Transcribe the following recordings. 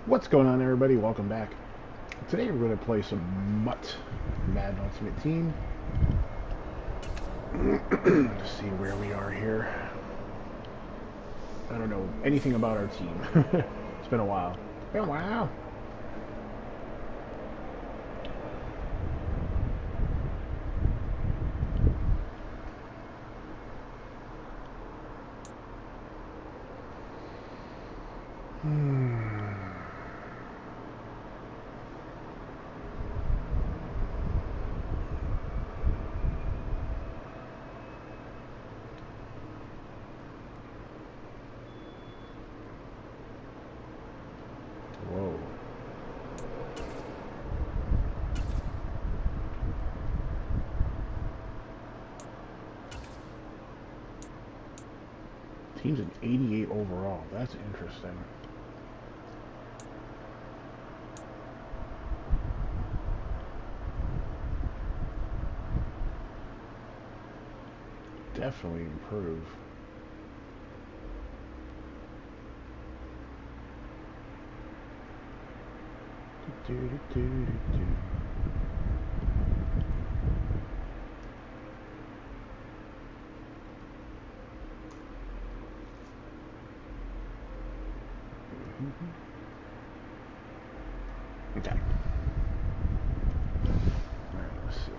What's going on, everybody? Welcome back. Today we're going to play some MUT, Madden Ultimate Team. To see where we are here. I don't know anything about our team. It's been a while. Been a while. Whoa. Team's an 88 overall. That's interesting. Definitely improve. Okay. Alright, let's see.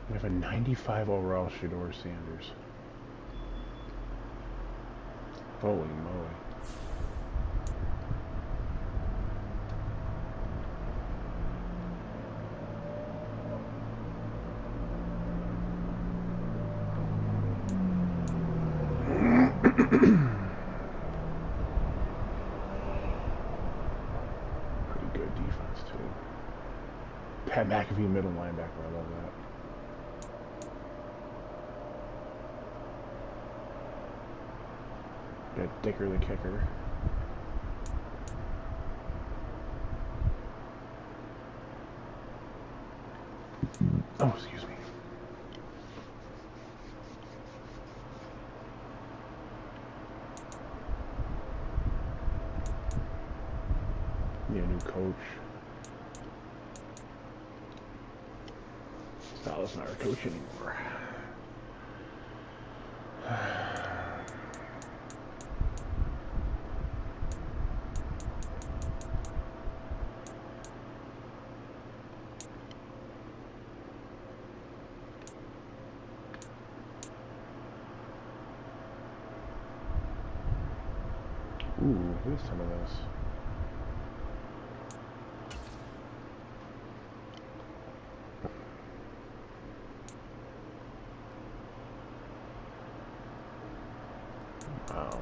We have a 95 overall Shador Sanders. Holy moly. Pretty good defense, too. Pat McAfee, middle linebacker. I love that. Got Dicker, the kicker. Oh, excuse me. Yeah, new coach. Styles not our coach anymore. Ooh, here's some of this. Wow.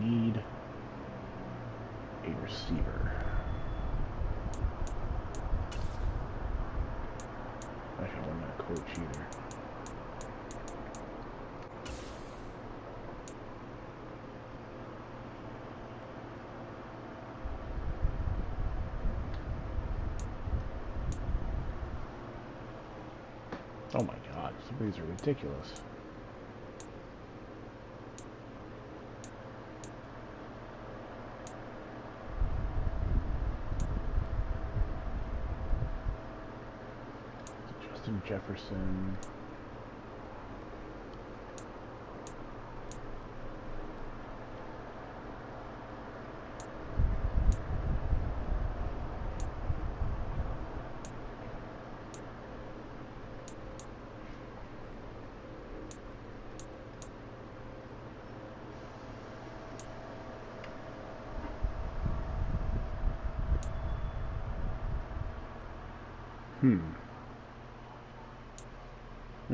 Need a receiver. Actually, I'm not a coach either. Oh my god, some of these are ridiculous. Justin Jefferson. I'm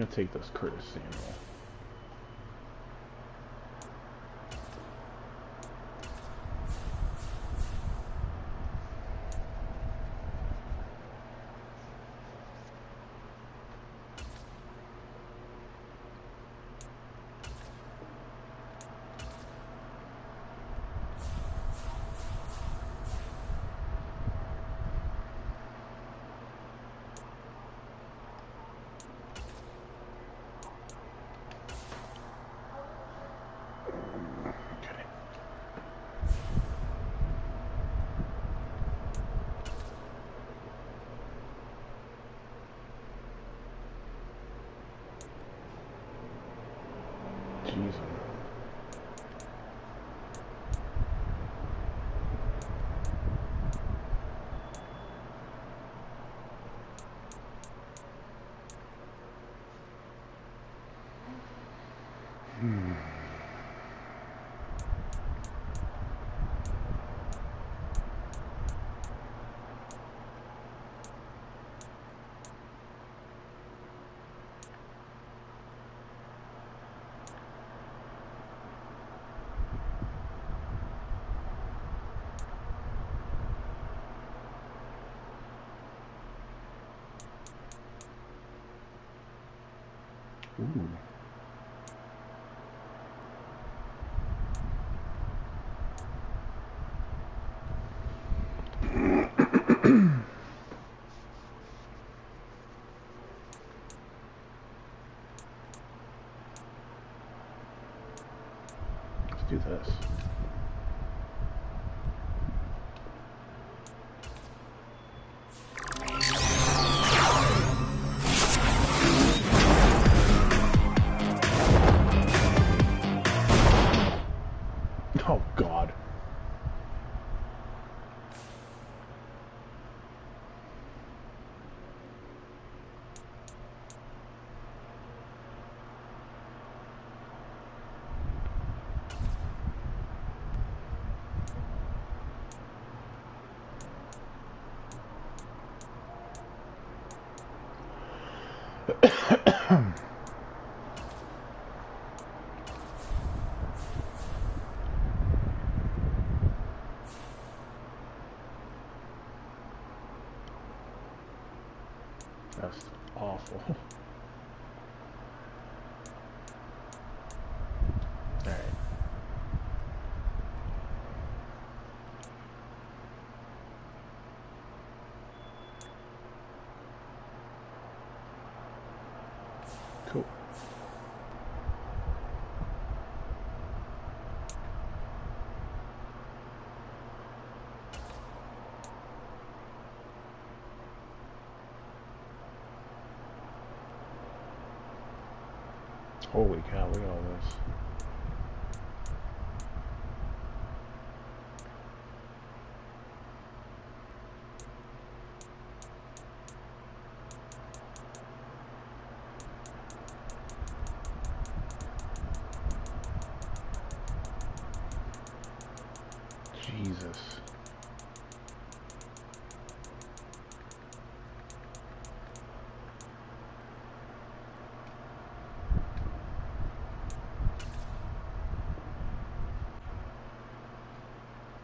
gonna take this Curtis Samuel. freeze them. Ooh. Let's do this. Oh, God. That's awful. Alright. Cool. Holy cow, look at all this. Jesus.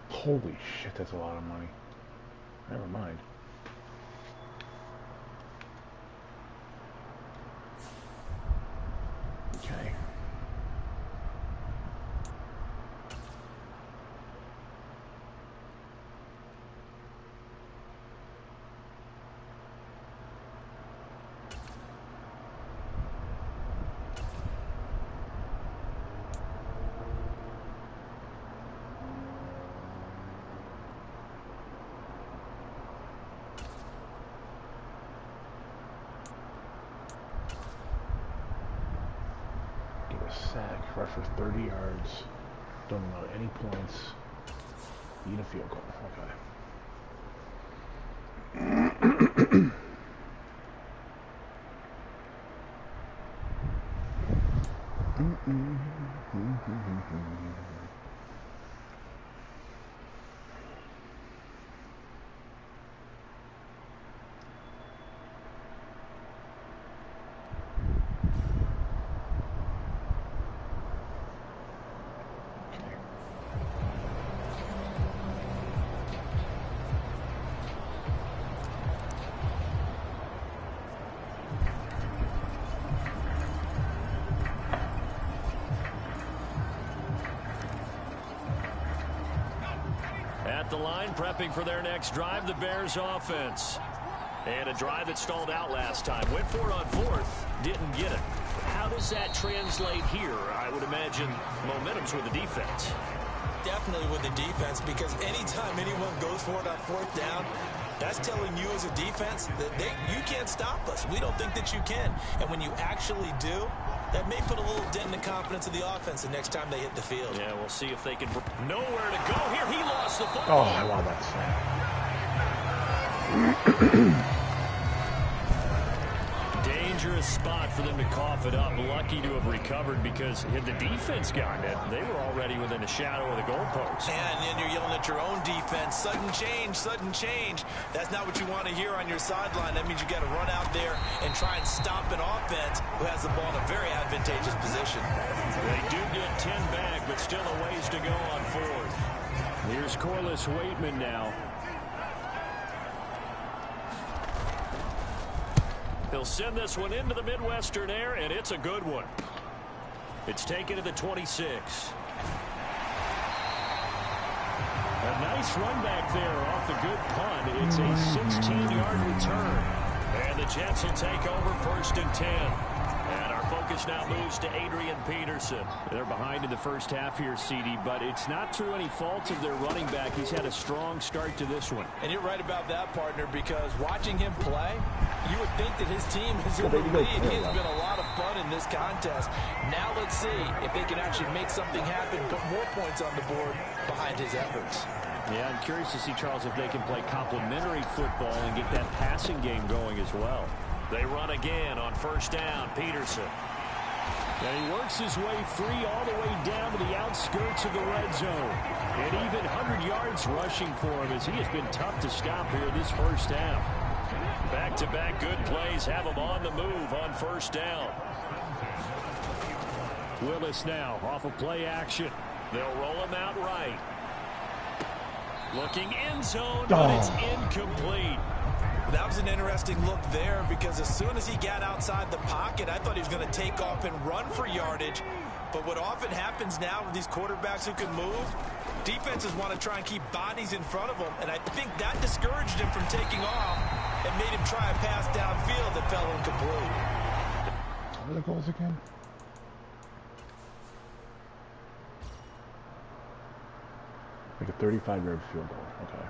Holy shit, that's a lot of money. Never mind. Okay. Sack, rush for 30 yards, don't allow any points, need a field goal. Okay. At the line, prepping for their next drive, the Bears offense. And a drive that stalled out last time. Went for it on fourth, didn't get it. How does that translate here? I would imagine momentum's with the defense. Definitely with the defense, because anytime anyone goes for it on fourth down, that's telling you as a defense that you can't stop us. We don't think that you can. And when you actually do, That may put a little dent in the confidence of the offense the next time they hit the field. Yeah, we'll see if they can. Nowhere to go here. He lost the ball. Oh, I love that. Dangerous spot for them to cough it up. Lucky to have recovered, because had the defense gotten it, they were already within a shadow of the goalpost. And then you're yelling at your own defense, sudden change, sudden change. That's not what you want to hear on your sideline. That means you got to run out there and try and stop an offense who has the ball in a very advantageous position. They do get 10 back, but still a ways to go on fourth. Here's Corliss Waitman now. He'll send this one into the Midwestern air, and it's a good one. It's taken to the 26. A nice run back there off the good punt. It's a 16-yard return. And the Jets will take over 1st and 10. And our focus now moves to Adrian Peterson. They're behind in the first half here, CD, but it's not through any fault of their running back. He's had a strong start to this one. And you're right about that, partner, because watching him play, you would think that his team is in the lead. He has been a lot of fun in this contest. Now let's see if they can actually make something happen, put more points on the board behind his efforts. Yeah, I'm curious to see, Charles, if they can play complementary football and get that passing game going as well. They run again on 1st down. Peterson. And he works his way free all the way down to the outskirts of the red zone. And even 100 yards rushing for him, as he has been tough to stop here this first half. Back-to-back good plays have him on the move on 1st down. Willis now off of play action. They'll roll him out right. Looking end zone, but it's incomplete. That was an interesting look there, because as soon as he got outside the pocket, I thought he was going to take off and run for yardage. But what often happens now with these quarterbacks who can move, defenses want to try and keep bodies in front of them, and I think that discouraged him from taking off and made him try a pass downfield that fell incomplete. What are the goals again? Like a 35-yard field goal. Okay.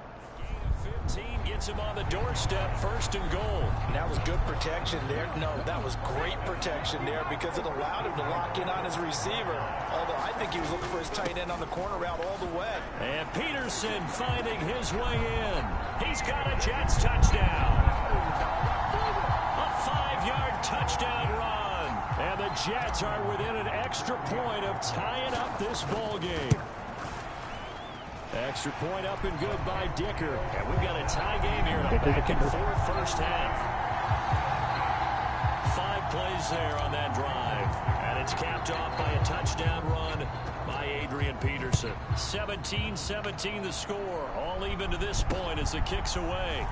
15 gets him on the doorstep, 1st and goal. And that was good protection there. No, that was great protection there, because it allowed him to lock in on his receiver. Although I think he was looking for his tight end on the corner route all the way. And Peterson finding his way in. He's got a Jets touchdown. A 5-yard touchdown run. And the Jets are within an extra point of tying up this ball game. Extra point up and good by Dicker. And we've got a tie game here in a back-and-forth first half. 5 plays there on that drive. And it's capped off by a touchdown run by Adrian Peterson. 17-17 the score. All even to this point as the kick's away.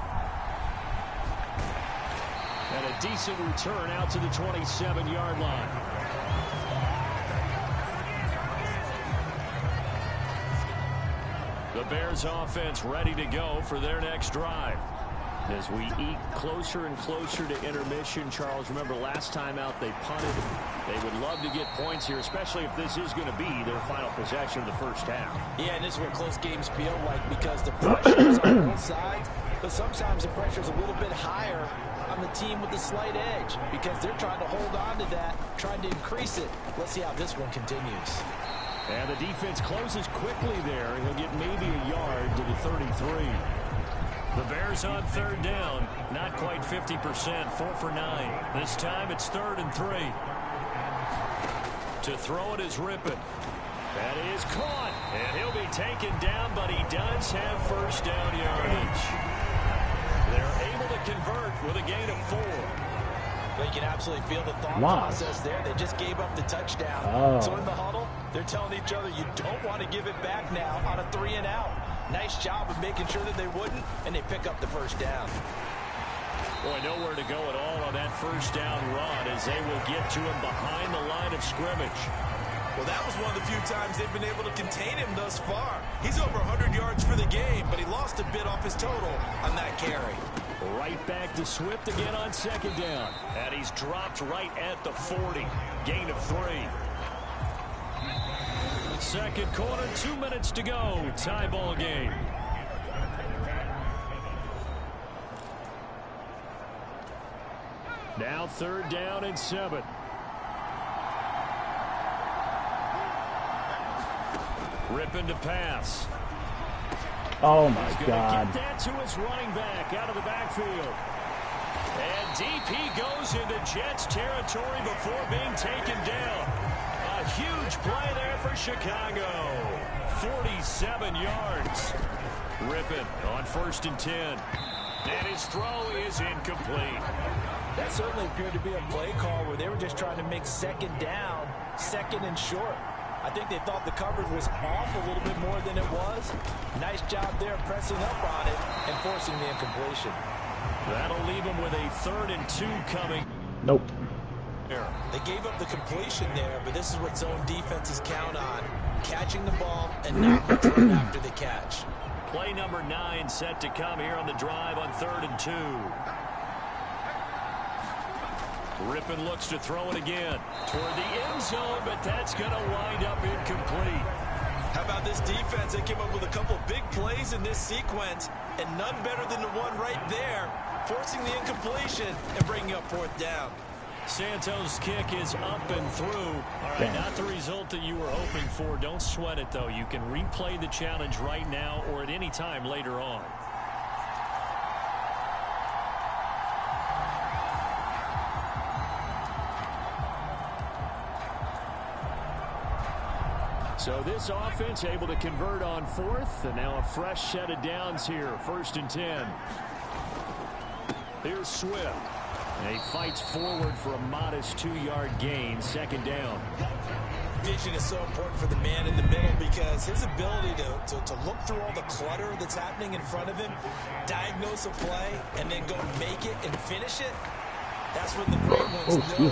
And a decent return out to the 27-yard line. The Bears offense ready to go for their next drive. As we eke closer and closer to intermission, Charles, remember last time out they punted. They would love to get points here, especially if this is going to be their final possession of the first half. Yeah, and this is what close games feel like, because the pressure is on both sides, but sometimes the pressure is a little bit higher on the team with the slight edge, because they're trying to hold on to that, trying to increase it. Let's see how this one continues. And the defense closes quickly there. He'll get maybe a yard to the 33. The Bears on 3rd down. Not quite 50%. 4 for 9. This time it's 3rd and 3. To throw it is Rippon. That is caught. And he'll be taken down, but he does have 1st down yardage. They're able to convert with a gain of 4. But you can absolutely feel the thought process there. They just gave up the touchdown. So in the huddle, they're telling each other, you don't want to give it back now on a 3 and out. Nice job of making sure that they wouldn't, and they pick up the 1st down. Boy, nowhere to go at all on that 1st down run, as they will get to him behind the line of scrimmage. Well, that was one of the few times they've been able to contain him thus far. He's over 100 yards for the game, but he lost a bit off his total on that carry. Right back to Swift again on 2nd down. And he's dropped right at the 40. Gain of 3. 2nd quarter, 2 minutes to go. Tie ball game. Now 3rd down and 7. Ripping to pass. Oh, my He's God. Get that to his running back out of the backfield. And deep he goes into Jets territory before being taken down. A huge play there for Chicago. 47 yards. Ripping on 1st and 10. And his throw is incomplete. That certainly appeared to be a play call where they were just trying to make 2nd down, 2nd and short. I think they thought the coverage was off a little bit more than it was. Nice job there pressing up on it and forcing the incompletion. That'll leave him with a 3rd and 2 coming. Nope. They gave up the completion there, but this is what zone defenses count on. Catching the ball and not much run after the catch. Play number 9 set to come here on the drive on 3rd and 2. Rippon looks to throw it again toward the end zone, but that's going to wind up incomplete. How about this defense? They came up with a couple big plays in this sequence, and none better than the one right there, forcing the incompletion and bringing up 4th down. Santos' kick is up and through. All right, not the result that you were hoping for. Don't sweat it, though. You can replay the challenge right now or at any time later on. So this offense able to convert on 4th, and now a fresh set of downs here. 1st and 10. Here's Swift. And he fights forward for a modest 2-yard gain. 2nd down. Vision is so important for the man in the middle because his ability to look through all the clutter that's happening in front of him, diagnose a play, and then go make it and finish it. That's when the great ones know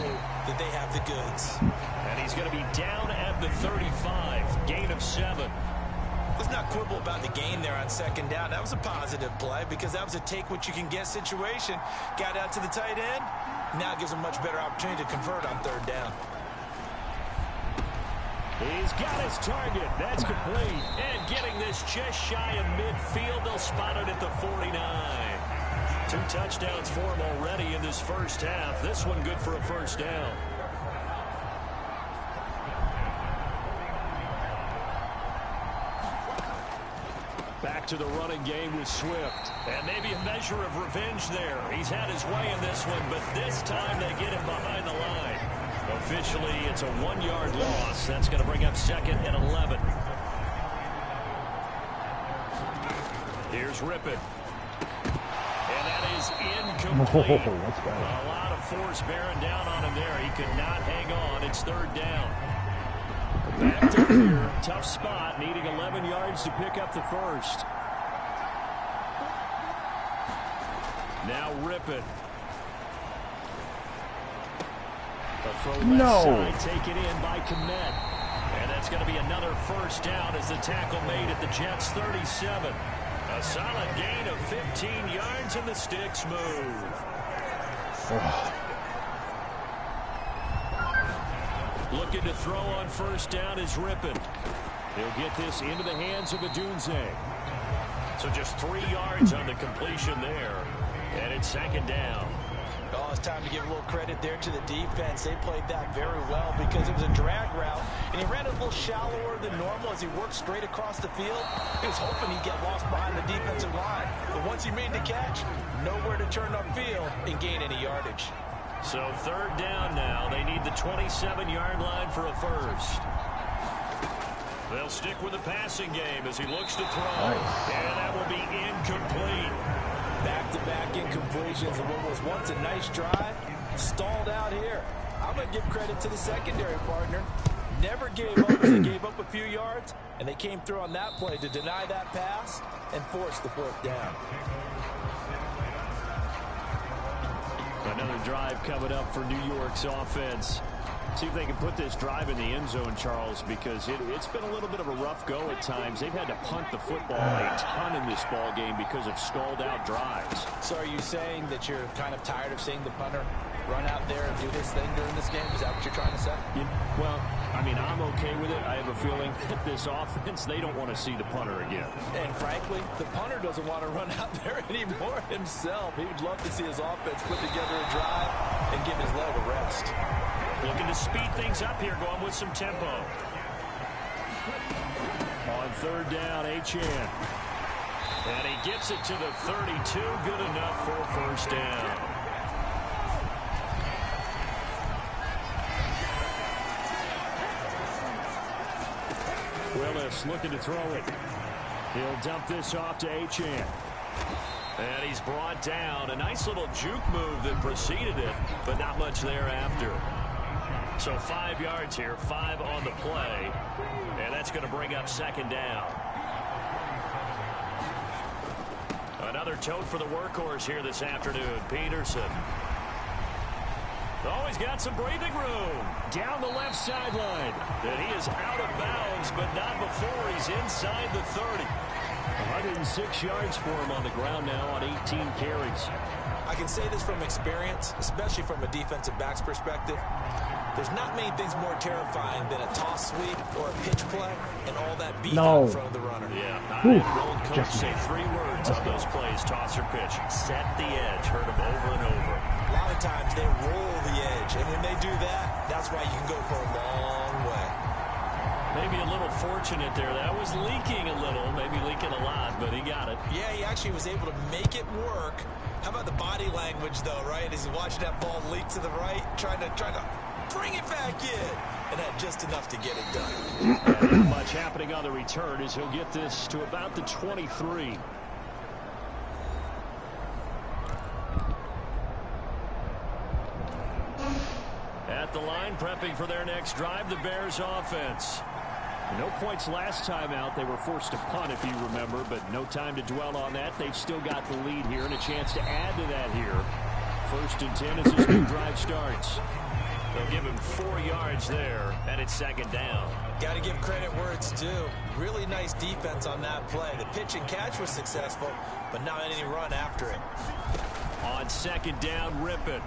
that they have the goods. And he's going to be down at the 35. Gain of 7. Let's not quibble about the gain there on 2nd down. That was a positive play because that was a take-what-you-can-get situation. Got out to the tight end. Now gives him much better opportunity to convert on 3rd down. He's got his target. That's complete. And getting this just shy of midfield. They'll spot it at the 49. 2 touchdowns for him already in this 1st half. This one good for a 1st down. Back to the running game with Swift. And maybe a measure of revenge there. He's had his way in this one, but this time they get him behind the line. Officially, it's a 1-yard loss. That's going to bring up 2nd and 11. Here's Rippon. And that is incomplete. A lot of force bearing down on him there. He could not hang on. It's 3rd down. Back to here. Tough spot. Needing 11 yards to pick up the 1st. Now Rippon. A throw left side taken in by Kmet. And that's going to be another 1st down as the tackle made at the Jets 37. A solid gain of 15 yards and the sticks move. Looking to throw on 1st down is Rippon. He'll get this into the hands of Adunze. So just 3 yards on the completion there. And it's 2nd down. Oh, it's time to give a little credit there to the defense. They played that very well because it was a drag route, and he ran it a little shallower than normal as he worked straight across the field. He was hoping he'd get lost behind the defensive line. But once he made the catch, nowhere to turn upfield and gain any yardage. So 3rd down now. They need the 27-yard line for a 1st. They'll stick with the passing game as he looks to throw. And that will be incomplete. Back-to-back incompletions of what was once a nice drive. Stalled out here. I'm going to give credit to the secondary partner. Never gave up as they gave up a few yards, and they came through on that play to deny that pass and force the 4th down. Another drive coming up for New York's offense. See if they can put this drive in the end zone, Charles, because it's been a little bit of a rough go at times. They've had to punt the football a ton in this ball game because of stalled-out drives. So are you saying that you're kind of tired of seeing the punter run out there and do this thing during this game? Is that what you're trying to say? Well, I mean, I'm okay with it. I have a feeling that this offense, they don't want to see the punter again. And frankly, the punter doesn't want to run out there anymore himself. He would love to see his offense put together a drive and give his leg a rest. Looking to speed things up here, going with some tempo. third down, Achane. And he gets it to the 32. Good enough for a first down. Willis looking to throw it. He'll dump this off to Achane. And he's brought down. A nice little juke move that preceded it, but not much thereafter. So 5 yards here, 5 on the play. And that's going to bring up second down. Another tote for the workhorse here this afternoon, Peterson. Oh, he's got some breathing room down the left sideline. And he is out of bounds, but not before he's inside the 30. 106 yards for him on the ground now on 18 carries. I can say this from experience, especially from a defensive back's perspective. There's not many things more terrifying than a toss sweep or a pitch play and all that beef out in front of the runner. Yeah, I had Roland coach say 3 words on those plays, toss or pitch. Set the edge, heard them over and over. A lot of times they roll the edge, and when they do that, that's why you can go for a long way. Maybe a little fortunate there. That was leaking a little, maybe leaking a lot, but he got it. Yeah, he actually was able to make it work. How about the body language, though, right? As he watched that ball leak to the right, trying to bring it back in, and had just enough to get it done. Not much happening on the return as he'll get this to about the 23. At the line, prepping for their next drive, the Bears offense. No points last time out. They were forced to punt, if you remember, but no time to dwell on that. They've still got the lead here and a chance to add to that here. 1st and 10 as this new drive starts. They'll give him 4 yards there, and it's second down. Got to give credit where it's due. Really nice defense on that play. The pitch and catch was successful, but not any run after it. On second down, Rippon.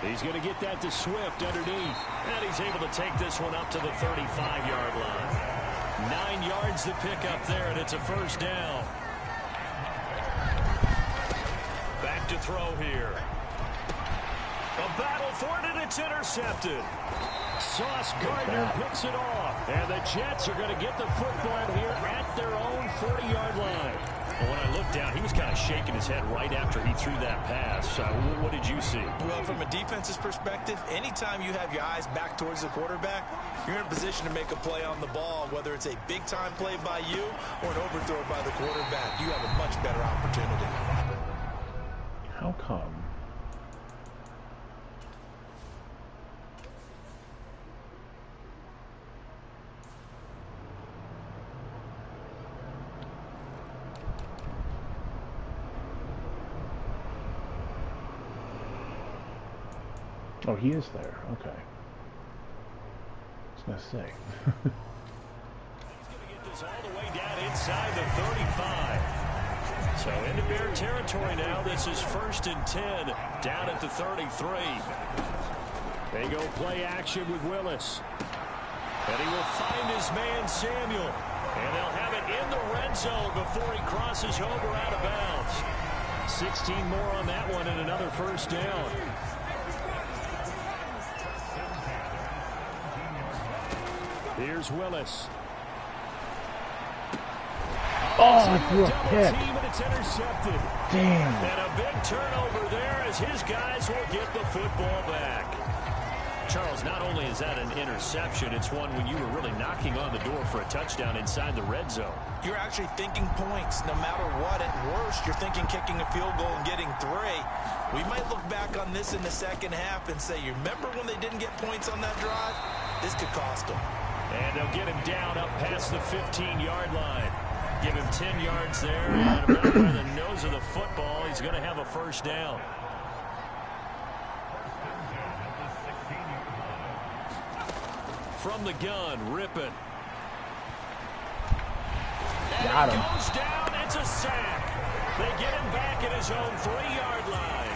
He's going to get that to Swift underneath. And he's able to take this one up to the 35-yard line. 9 yards to pick up there, and it's a first down. Back to throw here. A battle for it, and it's intercepted. Sauce Gardner picks it off. And the Jets are going to get the football here at their own 40-yard line. Well, when I looked down, he was kind of shaking his head right after he threw that pass. What did you see? Well, from a defense's perspective, anytime you have your eyes back towards the quarterback, you're in a position to make a play on the ball, whether it's a big-time play by you or an overthrow by the quarterback. You have a much better opportunity. How come? Oh, he is there. Okay. I was going to say. He's going to get this all the way down inside the 35. So into Bear territory now. This is 1st and 10 down at the 33. They go play action with Willis. And he will find his man Samuel. And they'll have it in the red zone before he crosses over out of bounds. 16 more on that one and another first down. Here's Willis. Oh, I threw a pick. And it's intercepted. Damn. And a big turnover there as his guys will get the football back. Charles, not only is that an interception, it's one when you were really knocking on the door for a touchdown inside the red zone. You're actually thinking points no matter what. At worst, you're thinking kicking a field goal and getting 3. We might look back on this in the second half and say, you remember when they didn't get points on that drive? This could cost them. And they'll get him down up past the 15-yard line. Give him 10 yards there. And about by the nose of the football, he's going to have a first down. From the gun, Rippon. Got him. Goes down. It's a sack. They get him back at his own 3-yard line.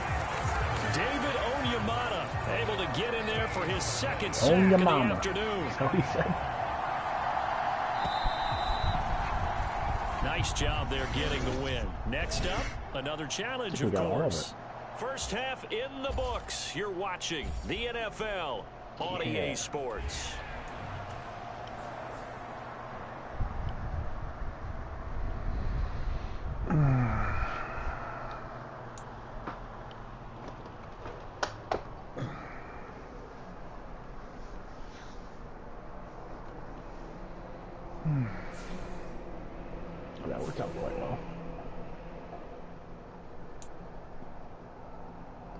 David Onyemata able to get in there for his second sack of the afternoon. That's what he said. Nice job there getting the win. Next up, another challenge, of course. First half in the books. You're watching the NFL on EA Sports.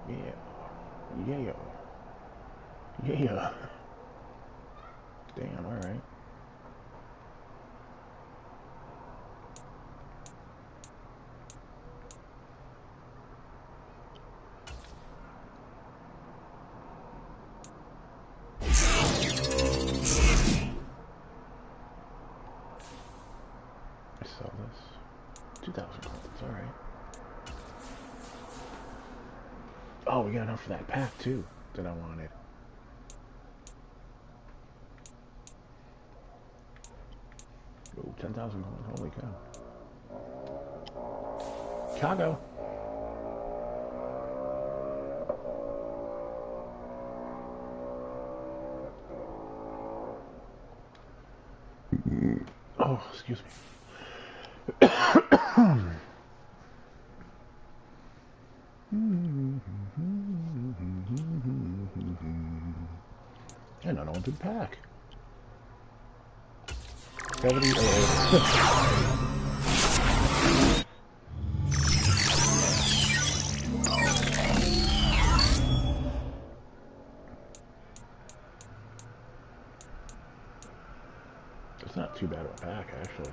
Yeah. Yeah. Yeah. Damn, alright. I sell this. 2,000 coins, alright. Oh, we got enough for that pack too that I wanted. Oh, 10,000 coins, holy cow. Chicago. Oh, excuse me. And an open pack. 70 or over. It's not too bad of a pack, actually.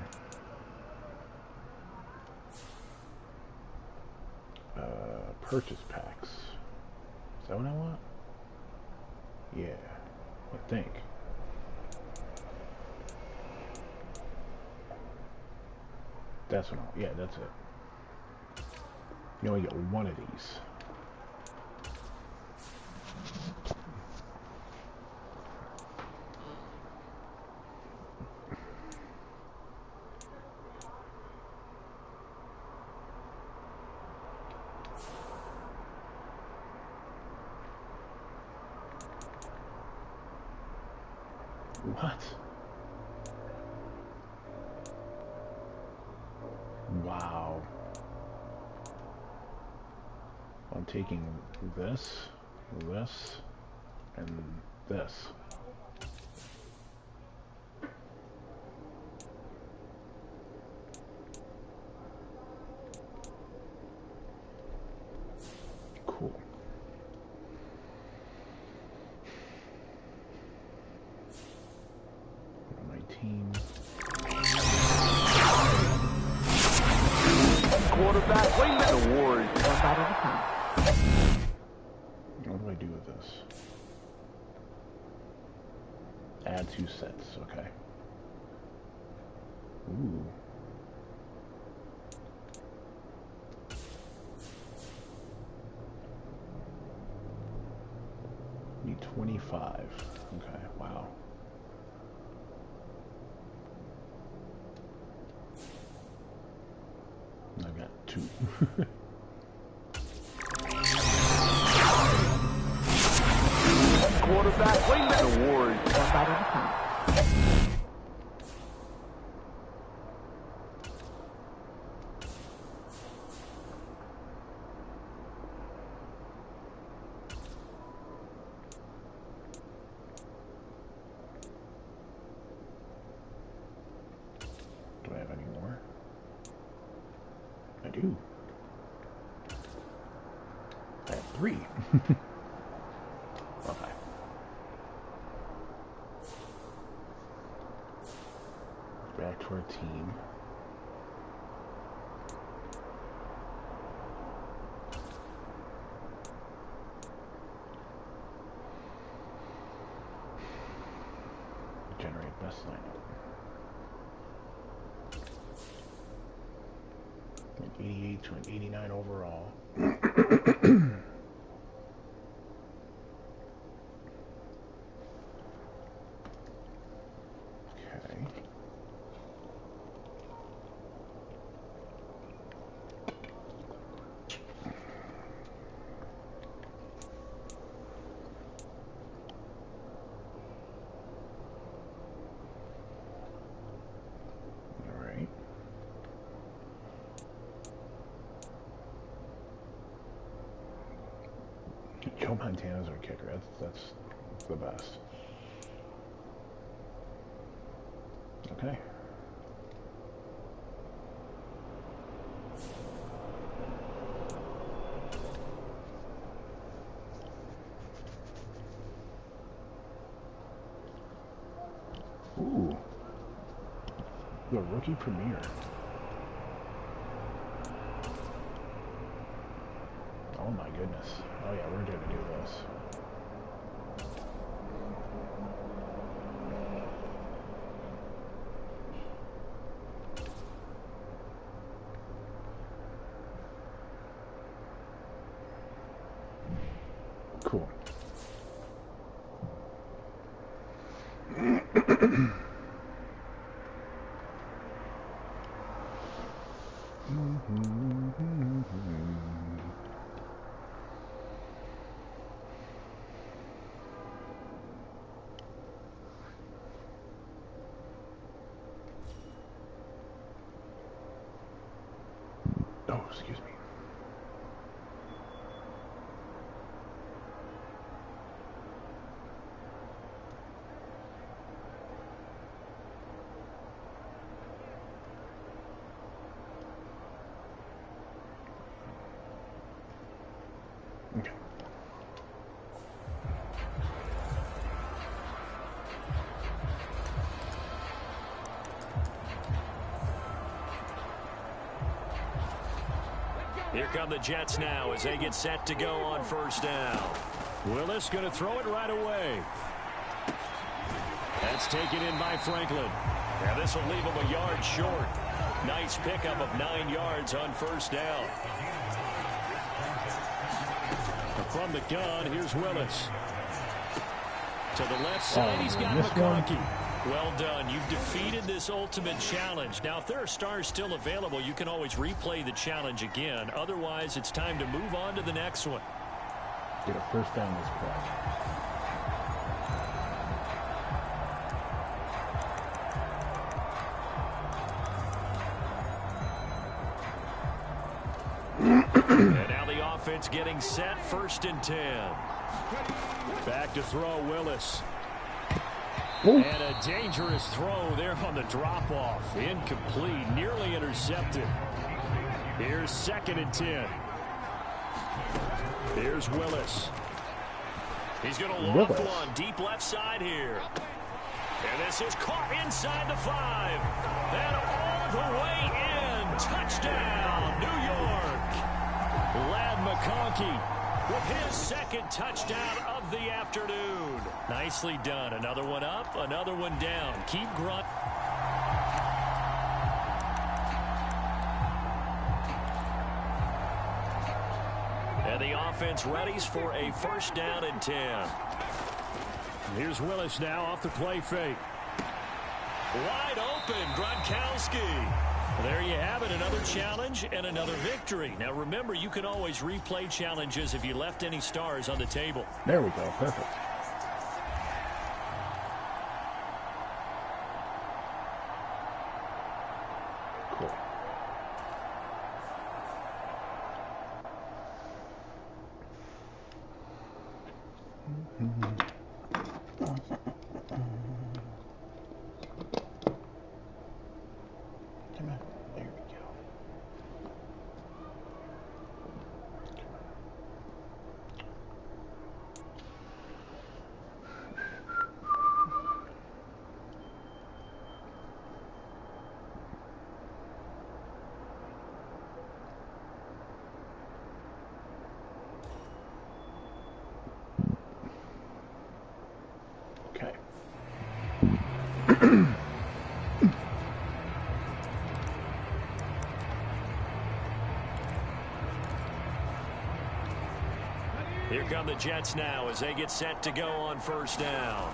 Purchase packs. Is that what I want? Yeah, I think. That's what I, yeah, that's it. You only get one of these. What? Wow. I'm taking this, this, and this. Cool. My team. Quarterback, wingman. The Warriors. What do I do with this? Add 2 sets, okay. Ooh. Need 25. Okay, wow. I've got 2. Quarterback, wingman. The Warriors. Do I have any more? I do. I have 3. Okay. Back to our team. Generate best lineup. An 88 to an 89 overall. Okay. All right. Joe Montana's our kicker. That's the best. Okay. The rookie premiere. Oh my goodness. Oh yeah, we're gonna do this. Cool. Oh, excuse me. Okay. Here come the Jets now as they get set to go on first down. Willis going to throw it right away. That's taken in by Franklin. Now this will leave him a yard short. Nice pickup of 9 yards on first down. From the gun, here's Willis. To the left side, he's got McConkey. Well done. You've defeated this ultimate challenge. Now, if there are stars still available, you can always replay the challenge again. Otherwise, it's time to move on to the next one. Get a first down this play. And now the offense getting set, 1st and 10. Back to throw, Willis. Ooh. And a dangerous throw there on the drop-off. Incomplete, nearly intercepted. Here's 2nd and 10. Here's Willis. He's going to loft one deep left side here. And this is caught inside the 5. And all the way in. Touchdown, New York. Lad McConkey with his 2nd touchdown of the afternoon. Nicely done. Another one up, another one down. Keep grunt. And the offense readies for a 1st down and 10. Here's Willis now off the play fake. Wide open, Gronkowski. There you have it, another challenge and another victory. Now remember, you can always replay challenges if you left any stars on the table. There we go, perfect. Cool. Come on, there we go. Okay. Here come the Jets now as they get set to go on 1st down.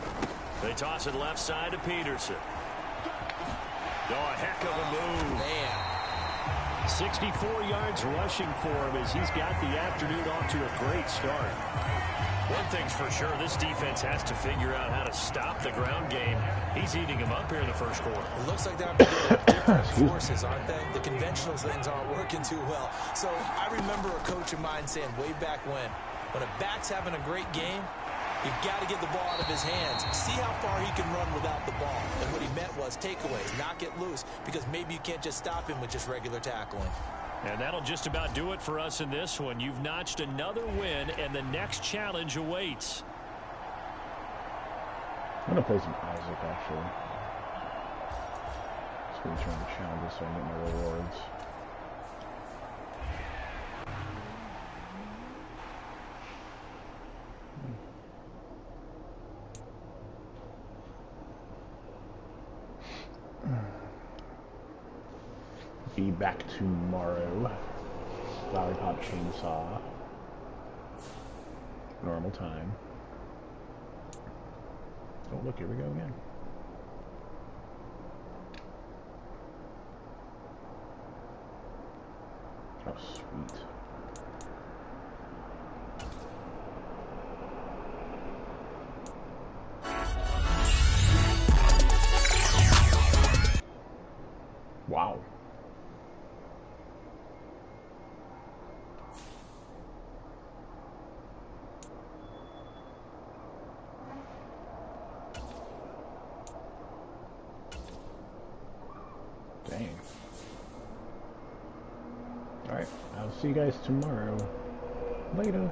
They toss it left side to Peterson. Oh, a heck of a move. Man. 64 yards rushing for him as he's got the afternoon off to a great start. One thing's for sure, this defense has to figure out how to stop the ground game. He's eating him up here in the 1st quarter. It looks like they're different forces, aren't they? The conventional things aren't working too well. So I remember a coach of mine saying way back when a back's having a great game, you've got to get the ball out of his hands. See how far he can run without the ball. And what he meant was takeaways, not get loose, because maybe you can't just stop him with just regular tackling. And that'll just about do it for us in this one. You've notched another win, and the next challenge awaits. I'm going to play some Isaac, actually. Please run the challenges so I get my rewards. Be back tomorrow. Lollipop chainsaw. Normal time. Oh look, here we go again. Oh sweet. Wow. Dang. Alright, I'll see you guys tomorrow. Later.